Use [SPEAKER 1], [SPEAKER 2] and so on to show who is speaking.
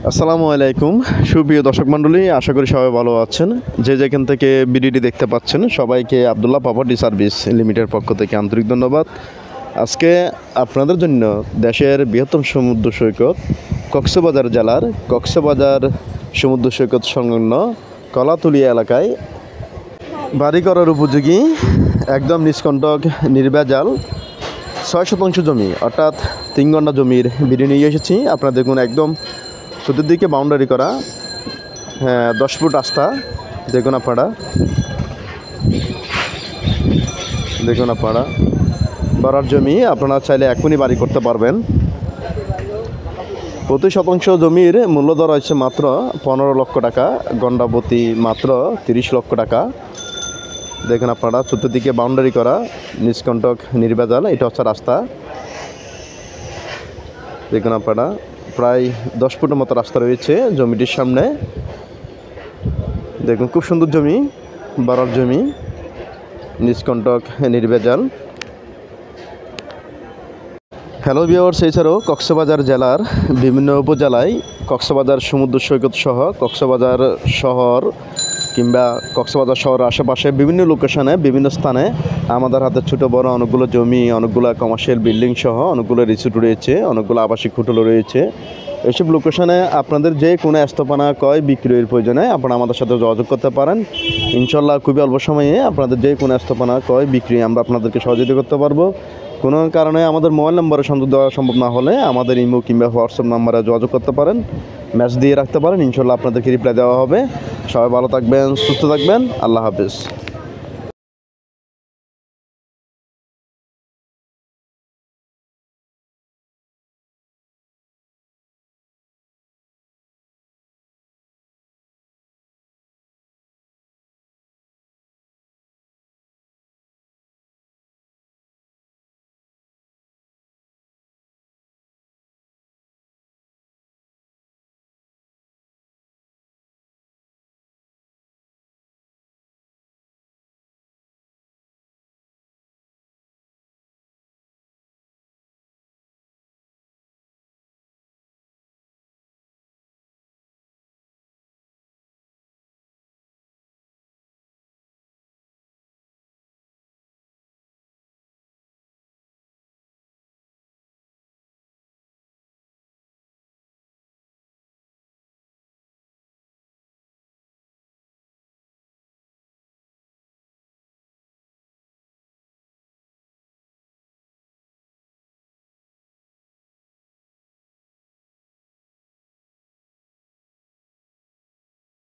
[SPEAKER 1] আসসালামু আলাইকুম সুপ্রিয় দর্শক মণ্ডলী, আশা করি সবাই ভালো আছেন। যে যেখান থেকে ভিডিওটি দেখতে পাচ্ছেন সবাইকে আবদুল্লাহ প্রপার্টি সার্ভিস লিমিটেড পক্ষ থেকে আন্তরিক ধন্যবাদ। আজকে আপনাদের জন্য দেশের বৃহত্তম সমুদ্র সৈকত কক্সবাজার জেলার কক্সবাজার সমুদ্র সৈকত সংলগ্ন কলাতুলিয়া এলাকায় বাড়ি করার উপযোগী একদম নিষ্কণ্টক নির্ভেজাল ৬ শতাংশ জমি অর্থাৎ ৩ ঘন্টা জমির ভিডিও নিয়ে এসেছি। আপনারা দেখুন, একদম চতুর্দিকে বাউন্ডারি করা, 10 ফুট রাস্তা। দেখুন আপনারা বাড়ার জমি আপনারা চাইলে এখনই বাড়ি করতে পারবেন। প্রতি শতাংশ জমির মূল্য ধরা হয়েছে মাত্র 15 লক্ষ টাকা, গন্ডাপতি মাত্র 30 লক্ষ টাকা। দেখুন আপনারা চতুর্দিকে বাউন্ডারি করা, নিষ্কণ্টক নির্ভেজাল, এটা হচ্ছে রাস্তা। দেখুন আপনারা প্রায় 10 ফুটের মতো রাস্তা রয়েছে জমিটির সামনে। দেখুন খুব সুন্দর জমি, বাড়ার জমি, নিষ্কণ্টক নির্ভেজাল। হ্যালো ভিউয়ার্স, এছাড়াও কক্সবাজার জেলার বিভিন্ন উপজেলায় কক্সবাজার সমুদ্র সৈকত সহ কক্সবাজার শহর কিংবা কক্সবাজার শহরের আশেপাশে বিভিন্ন লোকেশনে বিভিন্ন স্থানে আমাদের হাতে ছোটো বড় অনেকগুলো জমি, অনেকগুলো কমার্শিয়াল বিল্ডিং সহ অনেকগুলো রিসোর্ট রয়েছে, অনেকগুলো আবাসিক হোটেল রয়েছে। এইসব লোকেশনে আপনাদের যে কোনো স্থাপনা ক্রয় বিক্রয়ের প্রয়োজনে আপনারা আমাদের সাথে যোগাযোগ করতে পারেন। ইনশাল্লাহ খুবই অল্প সময়ে আপনাদের যে কোনো স্থাপনা ক্রয় বিক্রি আমরা আপনাদেরকে সহযোগিতা করতে পারবো। কোনো কারণে আমাদের মোবাইল নম্বরে সংযোগ দেওয়া সম্ভব না হলে আমাদের ইমো কিংবা হোয়াটসঅ্যাপ নাম্বারে যোগাযোগ করতে পারেন, মেসেজ দিয়ে রাখতে পারেন। ইনশাল্লাহ আপনাদেরকে রিপ্লাই দেওয়া হবে। সবাই ভালো থাকবেন, সুস্থ থাকবেন। আল্লাহ হাফেজ।